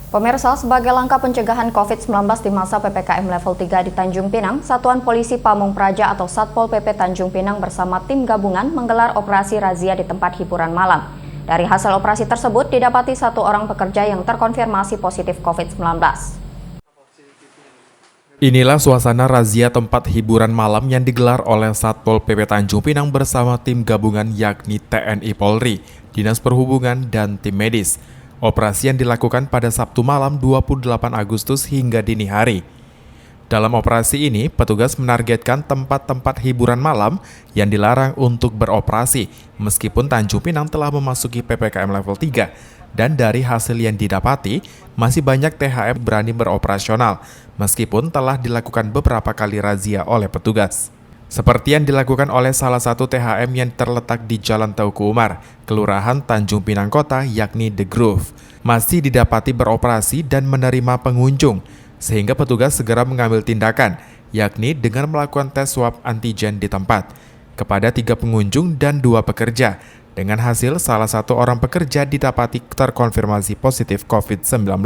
Pemirsa, sebagai langkah pencegahan COVID-19 di masa PPKM level 3 di Tanjung Pinang, Satuan Polisi Pamung Praja atau Satpol PP Tanjung Pinang bersama tim gabungan menggelar operasi razia di tempat hiburan malam. Dari hasil operasi tersebut, didapati 1 orang pekerja yang terkonfirmasi positif COVID-19. Inilah suasana razia tempat hiburan malam yang digelar oleh Satpol PP Tanjung Pinang bersama tim gabungan yakni TNI Polri, Dinas Perhubungan, dan tim medis. Operasi yang dilakukan pada Sabtu malam 28 Agustus hingga dini hari. Dalam operasi ini, petugas menargetkan tempat-tempat hiburan malam yang dilarang untuk beroperasi, meskipun Tanjung Pinang telah memasuki PPKM level 3. Dan dari hasil yang didapati, masih banyak THM berani beroperasional, meskipun telah dilakukan beberapa kali razia oleh petugas. Seperti yang dilakukan oleh salah satu THM yang terletak di Jalan Teuku Umar, Kelurahan Tanjung Pinang Kota, yakni The Groove, masih didapati beroperasi dan menerima pengunjung, sehingga petugas segera mengambil tindakan, yakni dengan melakukan tes swab antigen di tempat, kepada 3 pengunjung dan 2 pekerja. Dengan hasil, salah satu orang pekerja didapati terkonfirmasi positif COVID-19.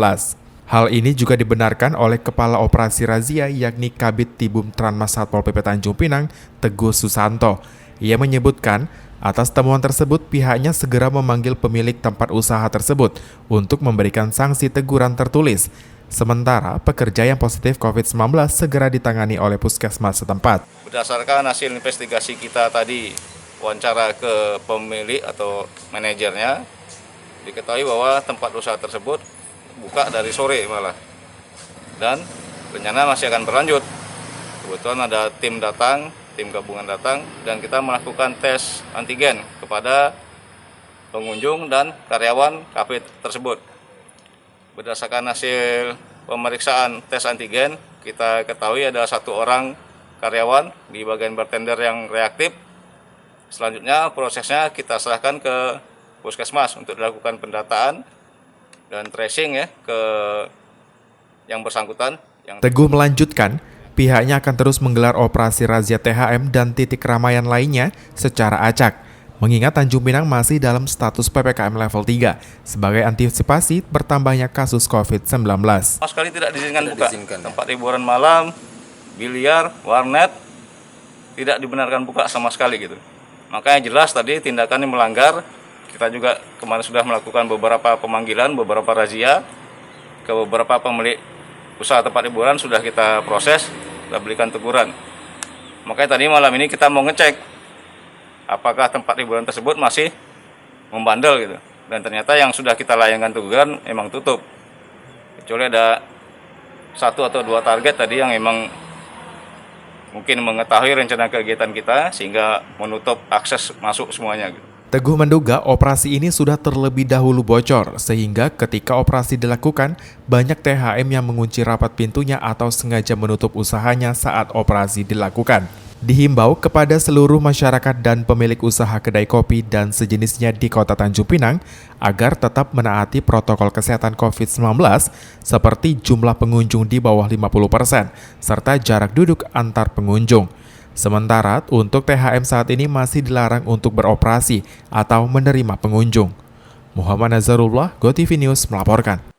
Hal ini juga dibenarkan oleh Kepala Operasi Razia yakni Kabid Tibum Tranmas Satpol PP Tanjung Pinang, Teguh Susanto. Ia menyebutkan, atas temuan tersebut pihaknya segera memanggil pemilik tempat usaha tersebut untuk memberikan sanksi teguran tertulis. Sementara pekerja yang positif COVID-19 segera ditangani oleh puskesmas setempat. Berdasarkan hasil investigasi kita tadi, wawancara ke pemilik atau manajernya, diketahui bahwa tempat usaha tersebut buka dari sore malah, dan rencana masih akan berlanjut. Kebetulan ada tim gabungan datang, dan kita melakukan tes antigen kepada pengunjung dan karyawan kafe tersebut. Berdasarkan hasil pemeriksaan tes antigen, kita ketahui ada 1 orang karyawan di bagian bartender yang reaktif. Selanjutnya prosesnya kita serahkan ke puskesmas untuk dilakukan pendataan dan tracing ke yang bersangkutan. Teguh melanjutkan, pihaknya akan terus menggelar operasi razia THM dan titik keramaian lainnya secara acak, mengingat Tanjung Pinang masih dalam status PPKM level 3 sebagai antisipasi bertambahnya kasus COVID-19. Sama sekali tidak diizinkan buka tempat hiburan malam, biliar, warnet, tidak dibenarkan buka sama sekali gitu. Makanya jelas tadi tindakannya melanggar. Kita juga kemarin sudah melakukan beberapa pemanggilan, beberapa razia ke beberapa pemilik usaha tempat hiburan, sudah kita proses, kita berikan teguran. Makanya tadi malam ini kita mau ngecek apakah tempat hiburan tersebut masih membandel gitu. Dan ternyata yang sudah kita layangkan teguran emang tutup. Kecuali ada 1 atau 2 target tadi yang emang mungkin mengetahui rencana kegiatan kita sehingga menutup akses masuk semuanya gitu. Teguh menduga operasi ini sudah terlebih dahulu bocor, sehingga ketika operasi dilakukan, banyak THM yang mengunci rapat pintunya atau sengaja menutup usahanya saat operasi dilakukan. Dihimbau kepada seluruh masyarakat dan pemilik usaha kedai kopi dan sejenisnya di Kota Tanjung Pinang agar tetap menaati protokol kesehatan COVID-19 seperti jumlah pengunjung di bawah 50%, serta jarak duduk antar pengunjung. Sementara untuk THM saat ini masih dilarang untuk beroperasi atau menerima pengunjung. Muhammad Nazarullah, GoTV News melaporkan.